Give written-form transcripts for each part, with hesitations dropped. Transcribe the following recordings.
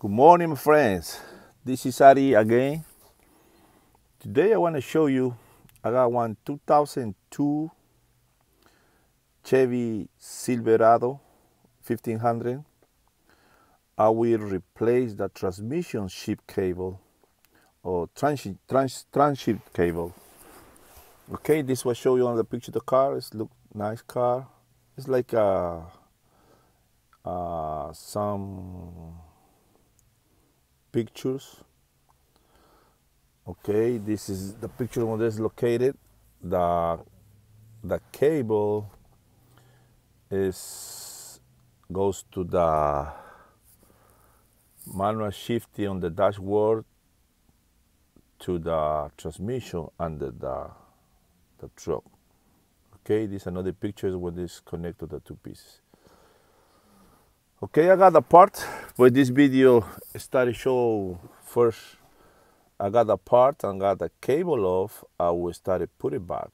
Good morning, my friends. This is Ari again. Today I want to show you, I got one 2002 Chevy Silverado 1500. I will replace the transmission shift cable or transshift cable. Okay, this will show you on the picture of the car. It's look nice car. It's like some pictures. Okay, this is the picture where this is located. The cable goes to the manual shifting on the dashboard to the transmission under the truck. Okay, this is another picture where this connect to the two pieces. Okay, I got the part. But this video started show first. I got the part and got the cable off. I will start put it back.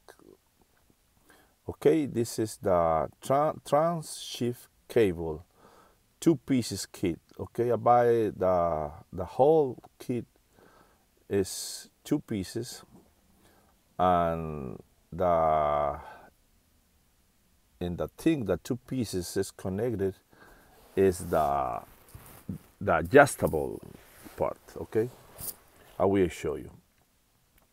Okay, this is the trans shift cable, 2 pieces kit. Okay, I buy the whole kit is 2 pieces, and the 2 pieces is connected is the adjustable part. Okay, I will show you.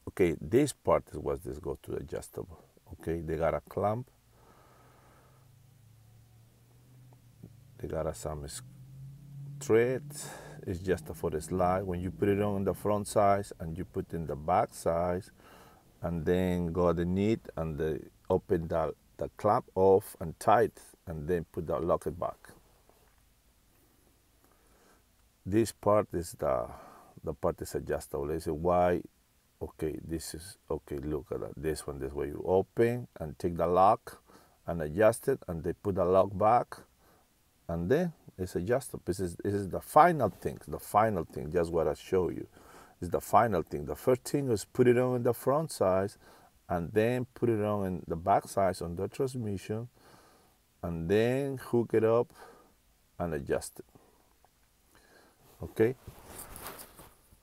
Okay, this part is what this goes to adjustable. Okay, they got a clamp. They got some threads. It's just for the slide. When you put it on the front side and you put in the back side, and then go underneath and open the clamp off and tight, and then put the lock it back. This part is the part is adjustable. They say why? Okay, this is okay. Look at that. This one, this way you open and take the lock and adjust it, and they put the lock back, and then it's adjustable. This is the final thing. The final thing, just what I show you, is the final thing. The first thing is put it on the front side, and then put it on in the back side on the transmission, and then hook it up and adjust it. Okay.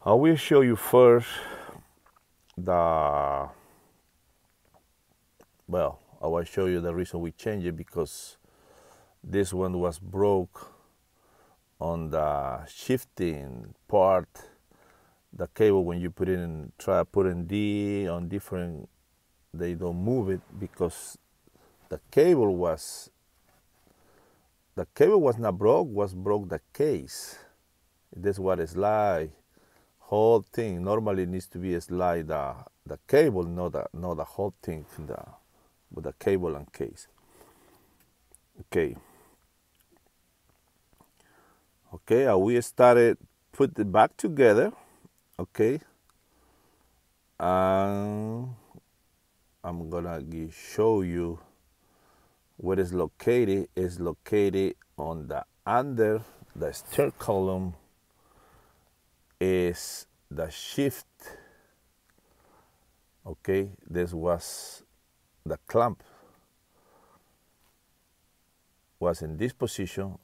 I will show you first I will show you the reason we changed it, because this one was broke on the shifting part. The cable, when you put it in, try putting D on different, they don't move it because the cable was not broke, was broke the case. That's what it's like. Whole thing normally needs to be slide the cable, not the whole thing with the cable and case. Okay. Okay, we started put it back together. Okay, and I'm gonna show you where it's located. It's located on the under the steer column. Is the shift. Okay, this was the clamp was in this position.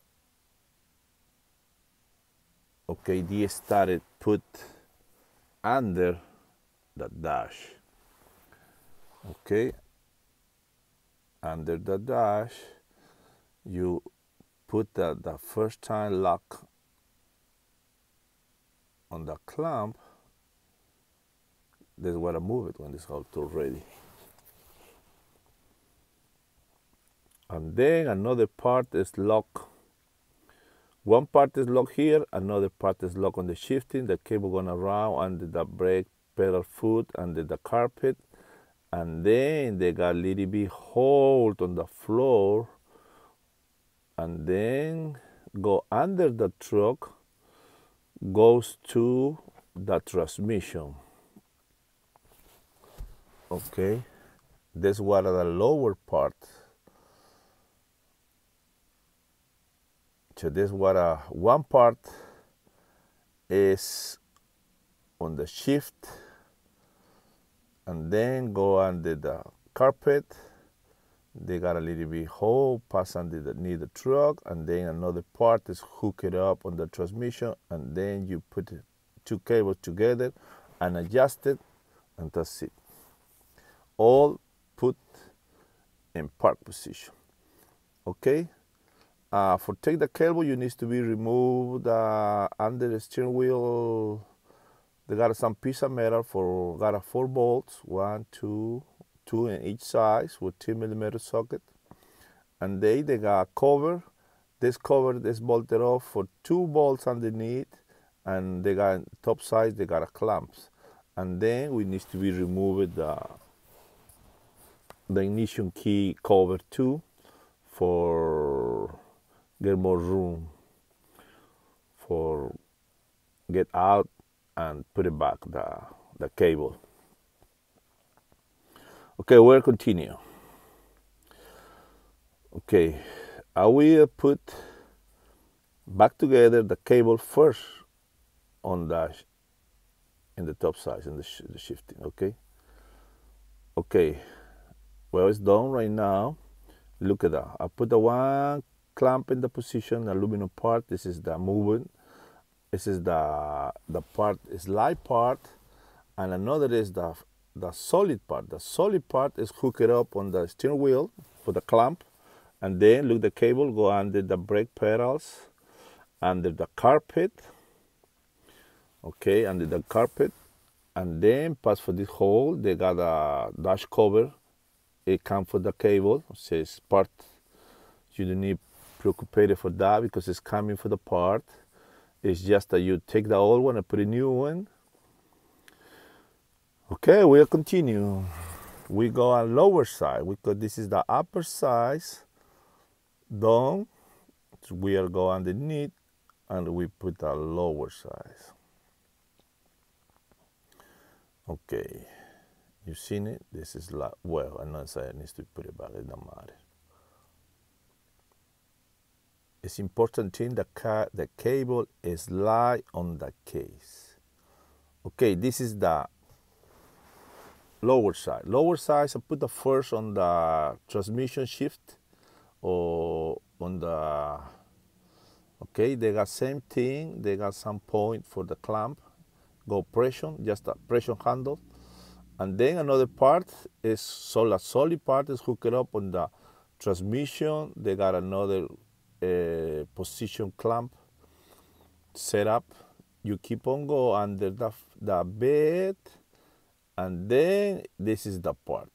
Okay, they started put under the dash. Okay, under the dash you put the first time lock on the clamp. This is where I move it when it's all ready. And then another part is lock. One part is locked here, another part is locked on the shifting. The cable gonna run under the brake pedal foot, under the carpet, and then they got a little bit hold on the floor, and then go under the truck, goes to the transmission. Okay, this was the lower part. So this was one part is on the shift, and then go under the carpet, they got a little bit hole pass underneath the truck, and then another part is hooked up on the transmission, and then you put two cables together and adjust it, and that's it. All put in park position. Okay. For take the cable, you need to be removed under the steering wheel. They got some piece of metal for got 4 bolts, 1, 2, 2 in each side with 2mm socket, and they got cover. This cover is bolted off for 2 bolts underneath, and they got top side. They got a clamps, and then we need to be removed the ignition key cover too, for get more room for get out and put it back the cable. Okay, we'll continue. Okay, I will put back together the cable first on in the top side in the shifting. Okay, well, it's done right now. Look at that. I put the one clamp in the position, aluminum part. This is the movement. This is the part is light part, and another is the solid part. The solid part is hooked up on the steering wheel for the clamp, and then look, the cable go under the brake pedals, under the carpet. Okay, under the carpet, and then pass for this hole. They got a dash cover. It comes for the cable. It says part. You don't need preoccupied for that because it's coming for the part. It's just that you take the old one and put a new one. Okay, we'll continue. We go on lower side because this is the upper size. Down. So we'll go underneath and we put the lower size. Okay, you seen it? This is like, well, another side needs to put it back, it doesn't matter. It's important thing the cable is lie on the case. Okay, this is the lower side. Lower side, I put the first on the transmission shift or on the, okay, they got same thing. They got some point for the clamp. Go pressure, just a pressure handle. And then another part is a solid part is hooked up on the transmission. They got another position clamp set up. You keep on go under the bed, and then this is the part.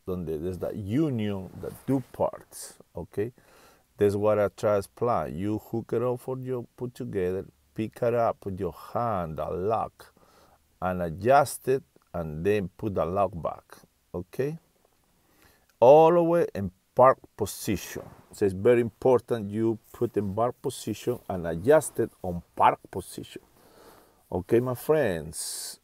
There's the union, the 2 parts. Okay, that's what I transplant. You hook it up for you put together, pick it up with your hand, the lock, and adjust it, and then put the lock back. Okay, all the way in park position. So it's very important you put in park position and adjust it on park position. Okay, my friends,